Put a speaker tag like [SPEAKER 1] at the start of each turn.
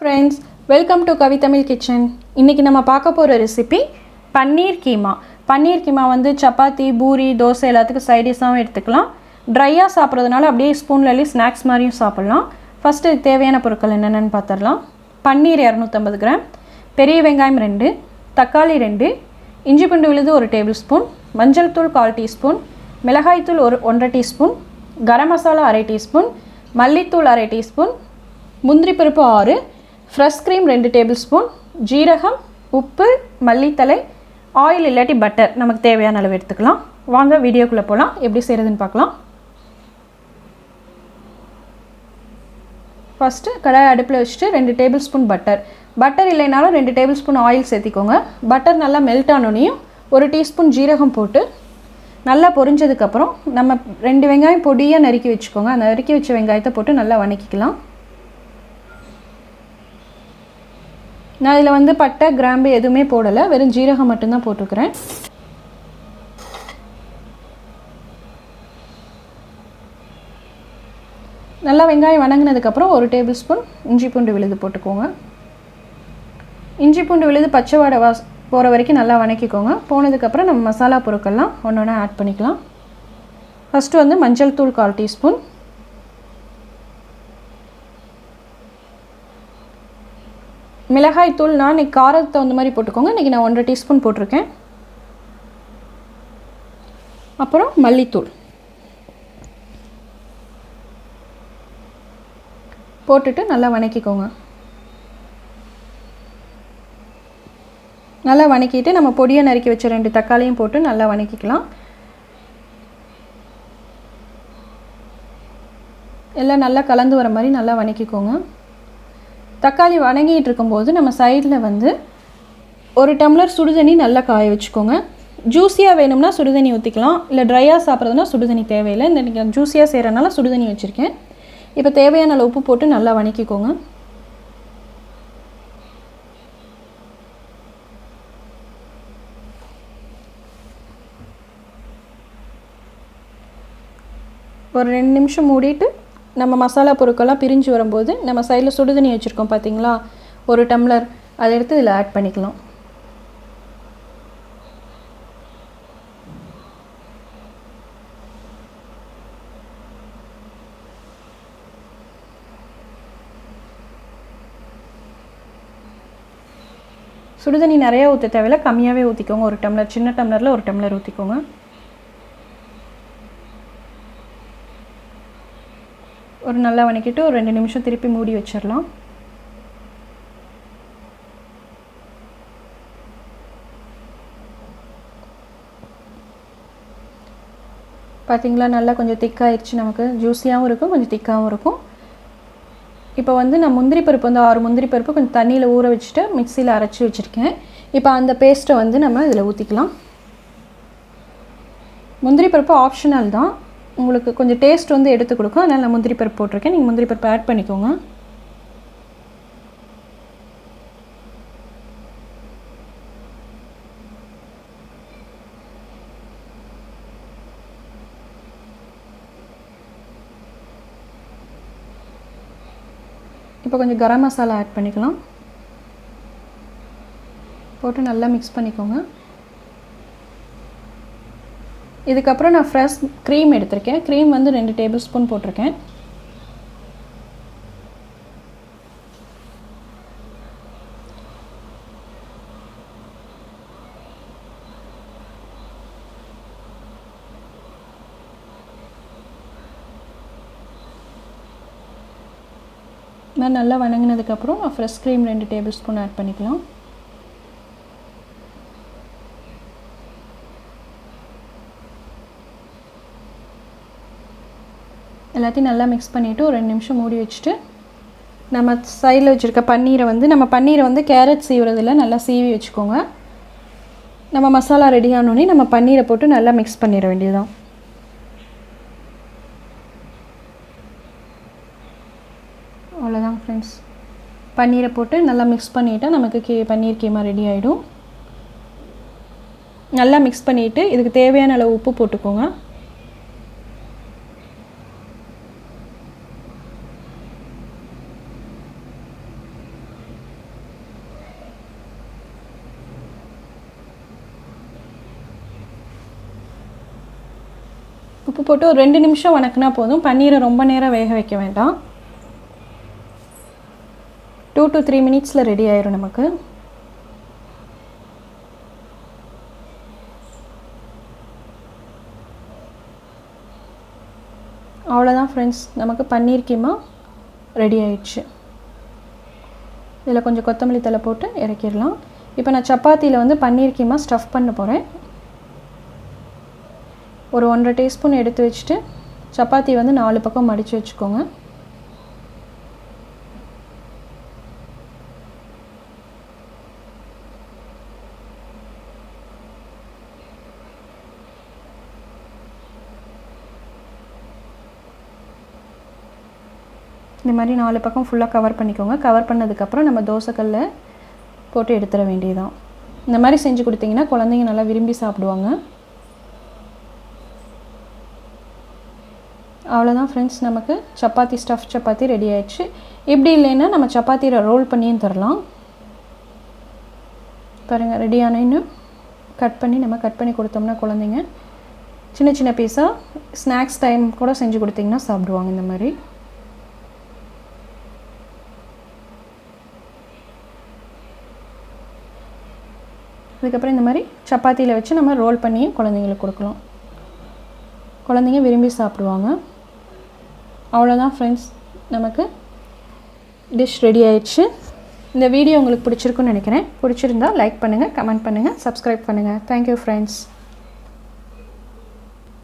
[SPEAKER 1] Friends, welcome to Kavithamizh kitchen. இன்றைக்கி நம்ம பார்க்க போகிற ரெசிபி பன்னீர் கீமா. பன்னீர் கீமா வந்து சப்பாத்தி, பூரி, தோசை எல்லாத்துக்கும் சைடிஷாகவும் எடுத்துக்கலாம். ட்ரையாக சாப்பிட்றதுனால அப்படியே ஸ்பூன்லேயே ஸ்நாக்ஸ் மாதிரியும் சாப்பிட்லாம். ஃபஸ்ட்டு இதுக்கு தேவையான பொருட்கள் என்னென்னு பார்த்துடலாம். பன்னீர் 250 கிராம், பெரிய வெங்காயம் 2, தக்காளி 2, இஞ்சி பூண்டு விழுது 1 டேபிள் ஸ்பூன், மஞ்சள் தூள் 1/4 டீஸ்பூன், மிளகாய்த்தூள் 1 டீஸ்பூன், கரம் மசாலா 1/2 டீஸ்பூன், மல்லித்தூள் 1/2 டீஸ்பூன், முந்திரி பருப்பு 6, ஃப்ரெஷ் க்ரீம் 2 டேபிள் ஸ்பூன், ஜீரகம், உப்பு, மல்லித்தலை, ஆயில் இல்லாட்டி பட்டர் நமக்கு தேவையான அளவு எடுத்துக்கலாம். வாங்க வீடியோக்குள்ளே போகலாம். எப்படி செய்கிறதுன்னு பார்க்கலாம். ஃபஸ்ட்டு கடாய் அடுப்பில் வச்சுட்டு 2 டேபிள் ஸ்பூன் பட்டர் இல்லைனாலும் 2 டேபிள் ஸ்பூன் ஆயில் சேர்த்திக்கோங்க. பட்டர் நல்லா மெல்ட் ஆனோனையும் 1 டீஸ்பூன் ஜீரகம் போட்டு நல்லா பொரிஞ்சதுக்கப்புறம் நம்ம 2 வெங்காயம் பொடியாக நறுக்கி வச்சுக்கோங்க. அந்த நறுக்கி வச்ச வெங்காயத்தை போட்டு நல்லா வதக்கிக்கலாம். நான் இதில் வந்து பட்டை, கிராம்பு எதுவுமே போடலை, வெறும் ஜீரகம் மட்டும்தான் போட்டுக்கிறேன். நல்லா வெங்காயம் வதங்கினதுக்கப்புறம் 1 டேபிள் ஸ்பூன் இஞ்சி பூண்டு விழுது போட்டுக்கோங்க. இஞ்சி பூண்டு விழுது பச்சை வாடை போகிற வரைக்கும் நல்லா வதக்கிக்கோங்க. போனதுக்கப்புறம் நம்ம மசாலா பொருட்கள்லாம் ஒன்று ஒன்றா ஆட் பண்ணிக்கலாம். ஃபஸ்ட்டு வந்து மஞ்சள் தூள் 1/4 டீஸ்பூன், மிளகாய் தூள் நான் இன்றைக்கி காரத்துக்கு தகுந்த மாதிரி போட்டுக்கோங்க. இன்றைக்கி நான் 1/2 டீஸ்பூன் போட்டிருக்கேன். அப்புறம் மல்லித்தூள் போட்டுட்டு நல்லா வதக்கிக்கோங்க. நல்லா வதக்கிட்டு நம்ம பொடியை நறுக்கி வச்ச 2 தக்காளியும் போட்டு நல்லா வதக்கிக்கலாம். எல்லாம் நல்லா கலந்து வர மாதிரி நல்லா வதக்கிக்கோங்க. தக்காளி வதங்கிட்டு இருக்கும்போது நம்ம சைடில் வந்து 1 டம்ளர் சுடுதண்ணி நல்லா காய வச்சுக்கோங்க. ஜூஸியாக வேணும்னா சுடுதண்ணி ஊற்றிக்கலாம், இல்லை ட்ரையாக சாப்பிட்றதுனா சுடுதண்ணி தேவையில்லை. இந்த நீங்கள் ஜூஸியாக செய்கிறனால சுடுதண்ணி வச்சுருக்கேன். இப்போ தேவையான அளவு உப்பு போட்டு நல்லா வதக்கிக்கோங்க. ஒரு 2 நிமிஷம் மூடிட்டு நம்ம மசாலா பொருட்கள்லாம் பிரிஞ்சு வரும்போது நம்ம சைடில் சுடுதண்ணி வச்சுருக்கோம் பார்த்தீங்களா, 1 டம்ளர், அதை எடுத்து இதில் ஆட் பண்ணிக்கலாம். சுடுதண்ணி நிறையா ஊற்ற தேவையில்லை, கம்மியாகவே ஊற்றிக்கோங்க. 1 டம்ளர், சின்ன டம்ளரில் 1 டம்ளர் ஊற்றிக்கோங்க. ஒரு நல்லா வதக்கிட்டு ஒரு 2 நிமிஷம் திருப்பி மூடி வச்சிடலாம். பார்த்திங்களா, நல்லா கொஞ்சம் திக்காகிடுச்சு. நமக்கு ஜூஸியாகவும் இருக்கும், கொஞ்சம் திக்காகவும் இருக்கும். இப்போ வந்து நான் முந்திரி பருப்பு வந்து 6 முந்திரி பருப்பு கொஞ்சம் தண்ணியில் ஊற வச்சுட்டு மிக்சியில் அரைச்சி வச்சுருக்கேன். இப்போ அந்த பேஸ்ட்டை வந்து நம்ம இதில் ஊற்றிக்கலாம். முந்திரி பருப்பு ஆப்ஷனல் தான், உங்களுக்கு கொஞ்சம் டேஸ்ட் வந்து எடுத்து கொடுக்கும். அதனால் நான் முந்திரி பருப்பு போட்டிருக்கேன். நீங்கள் முந்திரி பருப்பு ஆட் பண்ணிக்கோங்க. இப்போ கொஞ்சம் கரம் மசாலா ஆட் பண்ணிக்கலாம். போட்டு நல்லா மிக்ஸ் பண்ணிக்கோங்க. இதுக்கப்புறம் நான் ஃப்ரெஷ் க்ரீம் எடுத்திருக்கேன். க்ரீம் வந்து 2 டேபிள் ஸ்பூன் போட்டிருக்கேன். நல்லா வதங்கினதுக்கப்புறம் fresh cream 2 tablespoon add பண்ணிக்கலாம். எல்லாத்தையும் நல்லா மிக்ஸ் பண்ணிவிட்டு ஒரு 2 நிமிஷம் மூடி வச்சுட்டு நம்ம சைடில் வச்சுருக்க பன்னீரை வந்து கேரட் சீவுறதில் நல்லா சீவி வச்சுக்கோங்க. நம்ம மசாலா ரெடி ஆனோடனே நம்ம பன்னீரை போட்டு நல்லா மிக்ஸ் பண்ணிட வேண்டியதுதான். அவ்வளோதான் ஃப்ரெண்ட்ஸ். பன்னீரை போட்டு நல்லா மிக்ஸ் பண்ணிவிட்டால் நமக்கு பன்னீர் கீமா ரெடி ஆகிடும். நல்லா மிக்ஸ் பண்ணிவிட்டு இதுக்கு தேவையான அளவு உப்பு போட்டுக்கோங்க. உப்பு போட்டு ஒரு 2 நிமிஷம் வணக்கினா போதும். பன்னீரை ரொம்ப நேரம் வேக வைக்க வேண்டாம். 2 to 3 மினிட்ஸில் ரெடி ஆயிரும் நமக்கு. அவ்வளோதான் ஃப்ரெண்ட்ஸ், நமக்கு பன்னீர் கீமா ரெடி ஆயிடுச்சு. இதில் கொஞ்சம் கொத்தமல்லி தழை போட்டு இறக்கிடலாம். இப்போ நான் சப்பாத்தியில் வந்து பன்னீர் கீமா ஸ்டஃப் பண்ண போகிறேன். ஒரு 1.5 டீஸ்பூன் எடுத்து வச்சுட்டு சப்பாத்தி வந்து 4 பக்கம் மடித்து வச்சுக்கோங்க. இந்த மாதிரி 4 பக்கம் ஃபுல்லாக கவர் பண்ணிக்கோங்க. கவர் பண்ணதுக்கப்புறம் நம்ம தோசைக்கல்ல போட்டு எடுத்துட வேண்டியதான். இந்த மாதிரி செஞ்சு கொடுத்தீங்கன்னா குழந்தைங்க நல்லா விரும்பி சாப்பிடுவாங்க. அவ்வளோதான் ஃப்ரெண்ட்ஸ், நமக்கு சப்பாத்தி ஸ்டஃப் சப்பாத்தி ரெடி ஆயிடுச்சு. இப்படி இல்லைன்னா நம்ம சப்பாத்தியில் ரோல் பண்ணியும் தரலாம். பாருங்கள், ரெடியானு கட் பண்ணி கொடுத்தோம்னா குழந்தைங்க சின்ன சின்ன பீஸாக ஸ்நாக்ஸ் டைம் கூட செஞ்சு கொடுத்தீங்கன்னா சாப்பிடுவாங்க. இந்த மாதிரி அதுக்கப்புறம் இந்த மாதிரி சப்பாத்தியில் வச்சு நம்ம ரோல் பண்ணி குழந்தைங்களுக்கு கொடுக்கலாம். குழந்தைங்க விரும்பி சாப்பிடுவாங்க. அவ்வளோதான் ஃப்ரெண்ட்ஸ், நமக்கு டிஷ் ரெடி ஆயிடுச்சு. இந்த வீடியோ உங்களுக்கு பிடிச்சிருக்குன்னு நினைக்கிறேன். பிடிச்சிருந்தா லைக் பண்ணுங்கள், கமெண்ட் பண்ணுங்கள், சப்ஸ்கிரைப் பண்ணுங்கள். Thank you friends.